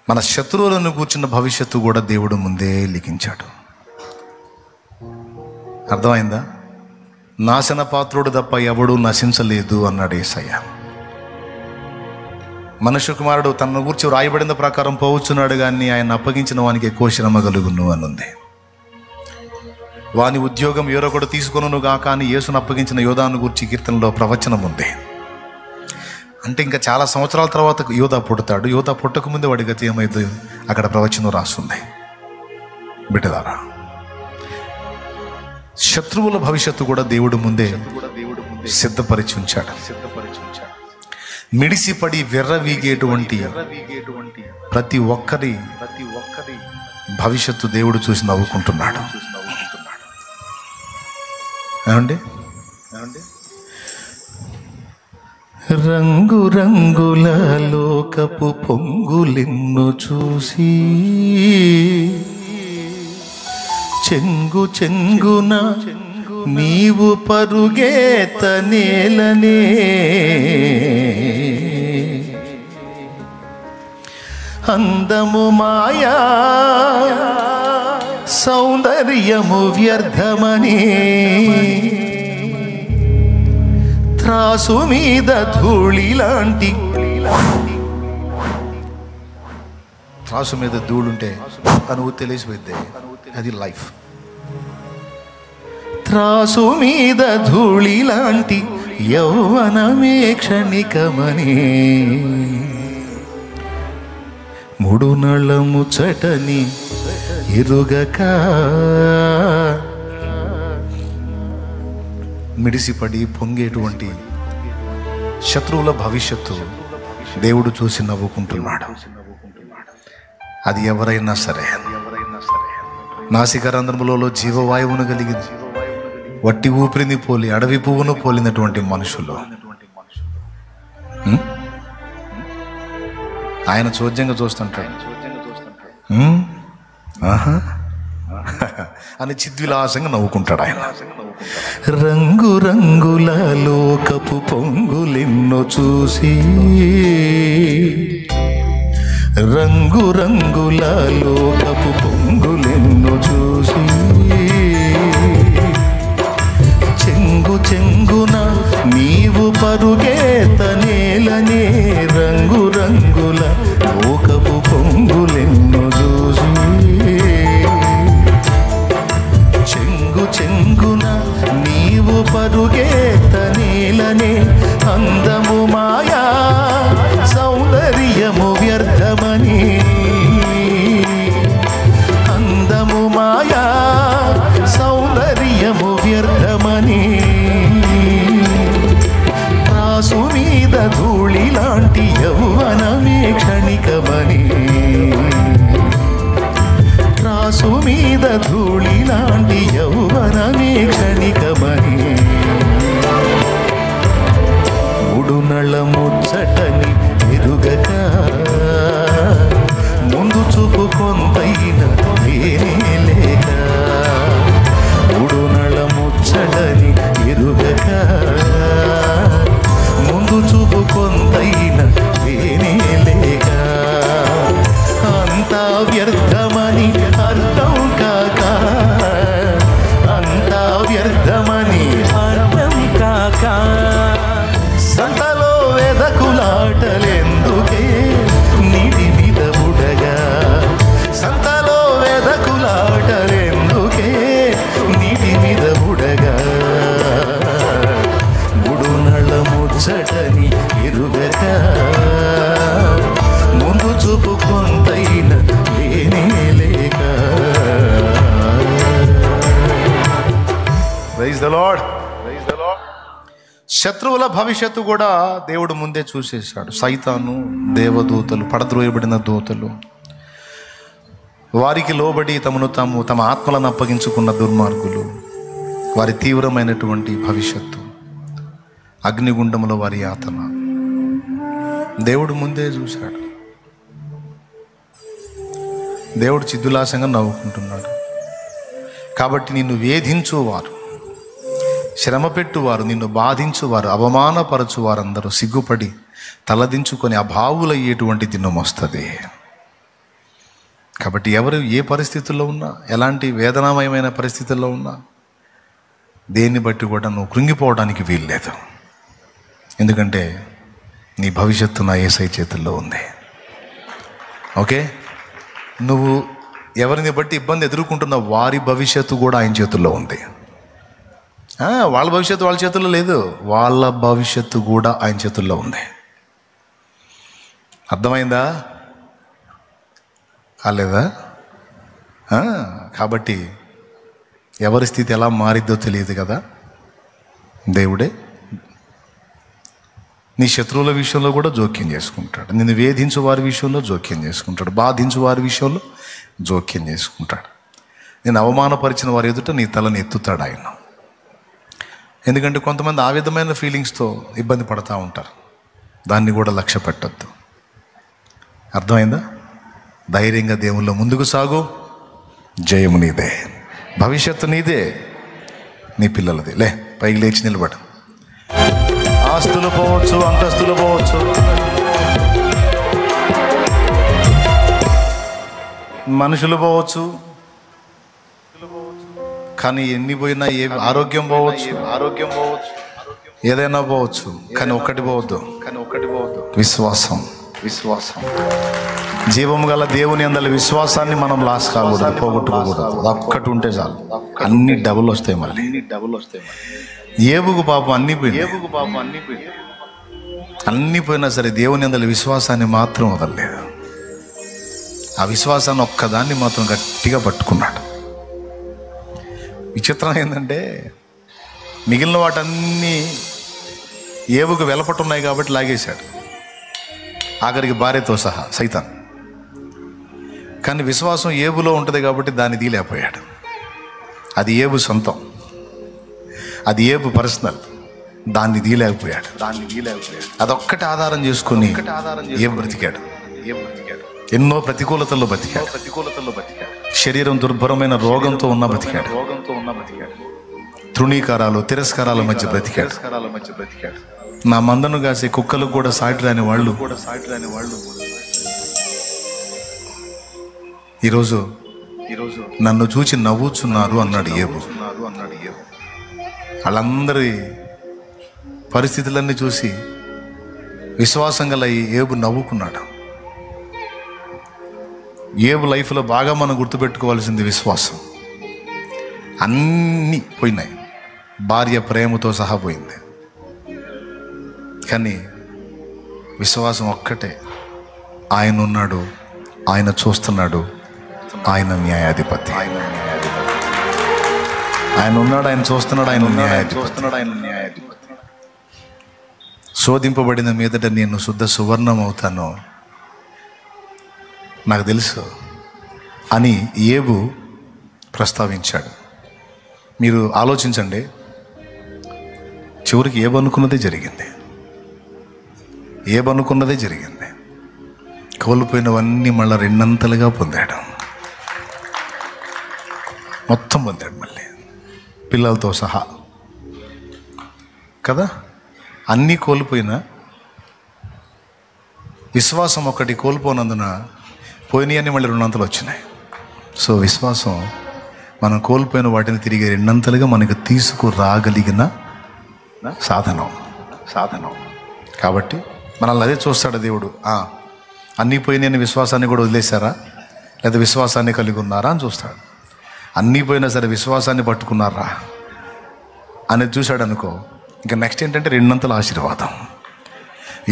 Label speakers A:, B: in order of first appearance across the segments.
A: మన శత్రువులను కూర్చున్న భవిష్యత్తు కూడా దేవుడు ముందే లిఖించాడు. అర్థమైందా? నాశన పాత్రుడు తప్ప ఎవడు నశించలేదు అన్నాడు యేసయ్య. మనుష్య కుమారుడు తన గురించి రాయబడిన ప్రకారం పోవచ్చున్నాడు, కానీ ఆయన అప్పగించిన వానికి ఎక్కువ శ్రమ కలుగును అని ఉంది. వాని ఉద్యోగం ఎవరొకడు తీసుకొనును గాక అని యేసును అప్పగించిన యోధాను గురించి కీర్తనలో ప్రవచనం ఉంది. అంటే ఇంకా చాలా సంవత్సరాల తర్వాత యోధ పుడతాడు. యోధ పుట్టకముందే వాడి గతి ఏమైంది అక్కడ ప్రవచనం రాస్తుంది. బిడ్డలారా, శత్రువుల భవిష్యత్తు కూడా దేవుడు ముందే సిద్ధపరిచి ఉంచాడు. మిడిసిపడి విర్రవీగేటువంటి ప్రతి ఒక్కరి భవిష్యత్తు దేవుడు చూసి నవ్వుకుంటున్నాడు. ఏమండి? రంగు రంగుల లోకపు పొంగులెన్ను చూసి చెంగు చెంగున నీవు పరుగేత నేలనే, అందము మాయా సౌందర్యము వ్యర్థమని త్రాసు మీద ధూళి లాంటి, త్రాసు మీద ధూళుంటే నువ్వు తెలిసిపోద్ది, అది లైఫ్. త్రాసు మీద ధూళి లాంటి యౌవనమే క్షణికమని, మూడు నళము చటని ఎరుగక మిడిసిపడి పొంగేటువంటి శత్రువుల భవిష్యత్తు దేవుడు చూసి నవ్వుకుంటున్నాడు. అది ఎవరైనా సరే. నాసికారంధ్రములలో జీవవాయువును కలిగింది, వట్టి ఊపిరిని పోలి అడవి పువ్వును పోలినటువంటి మనుషులు ఆయన చోద్యంగా చూస్తుంటాడు. ఆహా అని చిద్విలాసంగా నవ్వుకుంటాడు ఆయన. రంగు రంగుల లోకపు పొంగులెన్నో చూసి, రంగు రంగుల లోకపు పొంగులెన్నో చూసి చెంగు చెంగున నీవు పరుగేత నేలనే, రంగు రంగుల లోకపు పొంగులెన్నో చూసి చెంగు చెంగున నీవు పరుగేత నేలనే, అందము మాయా సౌందర్యము వ్యర్థమని, అందము మాయా సౌందర్యము వ్యర్థమని త్రాసు మీద ధూళి లాంటి యౌవనమే క్షణికమని, త్రాసు మీద ధూళి లాంటి యౌవనమే క్షణికమని, మూడు నళము చటని ఎరుగక ముందు చూపు కొంతైన వేరే లేక, మూడు నళము చటని ఎరుగక ముందు చూపు కొంతైన వేరే లేక, అంతా వ్యర్థమని అర్థం కాక, అంతా వ్యర్థమని అర్థం కాక, సంతలో వెదకులాటలెందుకే నీటి మీద బుడగా, సంతలో వెదకులాటలెందుకే నీటి మీద బుడగా, మూడు నళము చటని ఎరుగక ముందు చూపు కొంతైన లేనే లేక. Praise the Lord. శత్రువుల భవిష్యత్తు కూడా దేవుడు ముందే చూసేశాడు. సైతాను, దేవదూతలు, పడద్రోయబడిన దూతలు, వారికి లోబడి తమ ఆత్మలను అప్పగించుకున్న దుర్మార్గులు, వారి తీవ్రమైనటువంటి భవిష్యత్తు, అగ్నిగుండంలో వారి యాతన దేవుడు ముందే చూశాడు. దేవుడు చిద్దులాసంగా నవ్వుకుంటున్నాడు. కాబట్టి నిన్ను వేధించువారు, శ్రమ పెట్టువారు, నిన్ను బాధించువారు, అవమానపరచువారందరూ సిగ్గుపడి తలదించుకొని అభావులయ్యేటువంటి దినం వస్తుంది. కాబట్టి ఎవరు ఏ పరిస్థితుల్లో ఉన్నా, ఎలాంటి వేదనామయమైన పరిస్థితుల్లో ఉన్నా, దేన్ని బట్టి కూడా నువ్వు కృంగిపోవడానికి వీల్లేదు. ఎందుకంటే నీ భవిష్యత్తు నా యేసయ్య చేతుల్లో ఉంది. ఓకే, నువ్వు ఎవరిని బట్టి ఇబ్బంది ఎదుర్కొంటున్న వారి భవిష్యత్తు కూడా ఆయన చేతుల్లో ఉంది. వాళ్ళ భవిష్యత్తు వాళ్ళ చేతుల్లో లేదు, వాళ్ళ భవిష్యత్తు కూడా ఆయన చేతుల్లో ఉంది. అర్థమైందా? కాలేదా? కాబట్టి ఎవరి స్థితి ఎలా మారిద్దో తెలియదు కదా. దేవుడే నీ శత్రువుల విషయంలో కూడా జోక్యం చేసుకుంటాడు. నిన్ను వేధించు వారి విషయంలో జోక్యం చేసుకుంటాడు. బాధించు వారి విషయంలో జోక్యం చేసుకుంటాడు. నేను అవమానపరిచిన వారి ఎదుట నీ తలని ఎత్తుతాడు ఆయన. ఎందుకంటే కొంతమంది ఆ విధమైన ఫీలింగ్స్తో ఇబ్బంది పడుతూ ఉంటారు. దాన్ని కూడా లక్ష్య పెట్టద్దు. అర్థమైందా? ధైర్యంగా దేవుల్లో ముందుకు సాగు. జయము నీదే, భవిష్యత్తు నీదే, నీ పిల్లలది. పైకి లేచి నిలబడు. ఆస్తులు పోవచ్చు, అంతస్తులు పోవచ్చు, మనుషులు పోవచ్చు, కానీ ఎన్ని పోయినా ఆరోగ్యం పోవచ్చు, ఏదైనా పోవచ్చు, కానీ ఒక్కటి పోవద్దు. విశ్వాసం. జీవము గల దేవుని అందరి విశ్వాసాన్ని మనం లాస్ కాకూడదు, పోగొట్టుకోకూడదు. ఒక్కటి ఉంటే చాలు, అన్ని డబుల్ వస్తాయి. మళ్ళీ ఏబుకు పాపం అన్ని పోయినా సరే దేవుని అందరి విశ్వాసాన్ని మాత్రం వదలలేదు. ఆ విశ్వాసాన్ని ఒక్కదాన్ని మాత్రం గట్టిగా పట్టుకున్నాడు. విచిత్రం ఏంటంటే మిగిలిన వాటన్నీ ఏబుకు వెలపట్టున్నాయి కాబట్టి లాగేశాడు, ఆఖరికి భార్యతో సహా సైతాన్. కానీ విశ్వాసం ఏబులో ఉంటుంది కాబట్టి దాన్ని తీలేకపోయాడు. అది ఏబు సొంతం, అది ఏబు పర్సనల్, దాన్ని తీలేకపోయాడు. అదొక్కటి ఆధారం చేసుకుని ఏబు బ్రతికాడు. ఎన్నో ప్రతికూలతల్లో బతికాడు. శరీరం దుర్భరమైన రోగంతో ఉన్న బతికాడు. తృణీకారాలు, తిరస్కారాల మధ్య బ్రతికాడు. నా మందను కాసే కుక్కలకు కూడా సాటి రాని వాళ్ళు ఈరోజు నన్ను చూచి నవ్వుచున్నారు అన్నాడు ఏబు. వాళ్ళందరి పరిస్థితులన్నీ చూసి విశ్వాసం గల ఏబు నవ్వుకున్నాడు. ఏబు లైఫ్లో బాగా మనం గుర్తుపెట్టుకోవాల్సింది విశ్వాసం. అన్నీ పోయినాయి, భార్య ప్రేమతో సహా పోయింది, కానీ విశ్వాసం ఒక్కటే. ఆయన ఉన్నాడు, ఆయన చూస్తున్నాడు, ఆయన న్యాయాధిపతి. ఆయన ఉన్నాడు, ఆయన చూస్తున్నాడు, ఆయన న్యాయాధిపతి. శోధింపబడిన మీదట నేను శుద్ధ సువర్ణం అవుతాను, నాకు తెలుసు అని ఏబు ప్రస్తావించాడు. మీరు ఆలోచించండి, చివరికి ఏబనుకున్నదే జరిగింది. కోల్పోయినవన్నీ మళ్ళీ రెండంతలుగా పొందాడు. మొత్తం పొందాడు, మళ్ళీ పిల్లలతో సహా కదా. అన్నీ కోల్పోయినా విశ్వాసం ఒకటి కోల్పోనందున పోయినాయన్నీ మళ్ళీ రెండంతలు వచ్చినాయి. సో విశ్వాసం మనం కోల్పోయిన వాటిని తిరిగి రెండంతలుగా మనకు తీసుకురాగలిగిన సాధనం. కాబట్టి మనల్ని అదే చూస్తాడు దేవుడు. అన్నీ పోయినాయని విశ్వాసాన్ని కూడా వదిలేశారా, లేదా విశ్వాసాన్ని కలిగి ఉన్నారా అని చూస్తాడు. అన్నీ పోయినా సరే విశ్వాసాన్ని పట్టుకున్నారా అనేది చూశాడు అనుకో, ఇంకా నెక్స్ట్ ఏంటంటే రెండంతల ఆశీర్వాదం.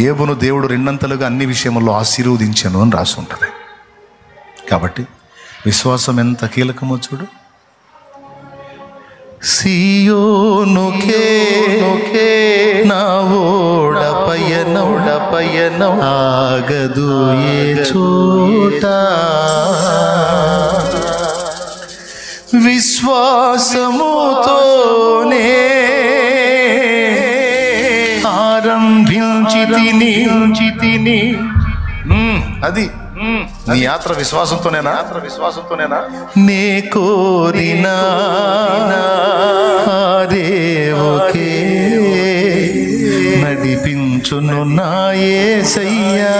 A: ఏబును దేవుడు రెండంతలుగా అన్ని విషయంలో ఆశీర్వదించాను అని రాసి ఉంటుంది. కాబట్టి విశ్వాసం ఎంత కీలకమో చూడు. సియోనుకే నా ఓడ పయనం ఆగదు ఏ చోట, విశ్వాసముతోనే ఆరంభించితిని. అది నీ యాత్ర విశ్వాసంతోనేనా? నే కోరినా దేవుకే నడిపించును నా యేసయ్యా.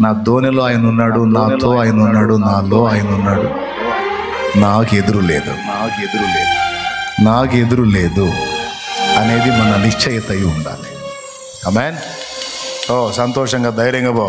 A: నా ధోనిలో ఆయన ఉన్నాడు, నాతో ఆయన ఉన్నాడు, నాలో ఆయన ఉన్నాడు, నాకు ఎదురు లేదు అనేది మన నిశ్చయత అయి ఉండాలి. ఆమేన్. ఓ సంతోషంగా ధైర్యంగా పో.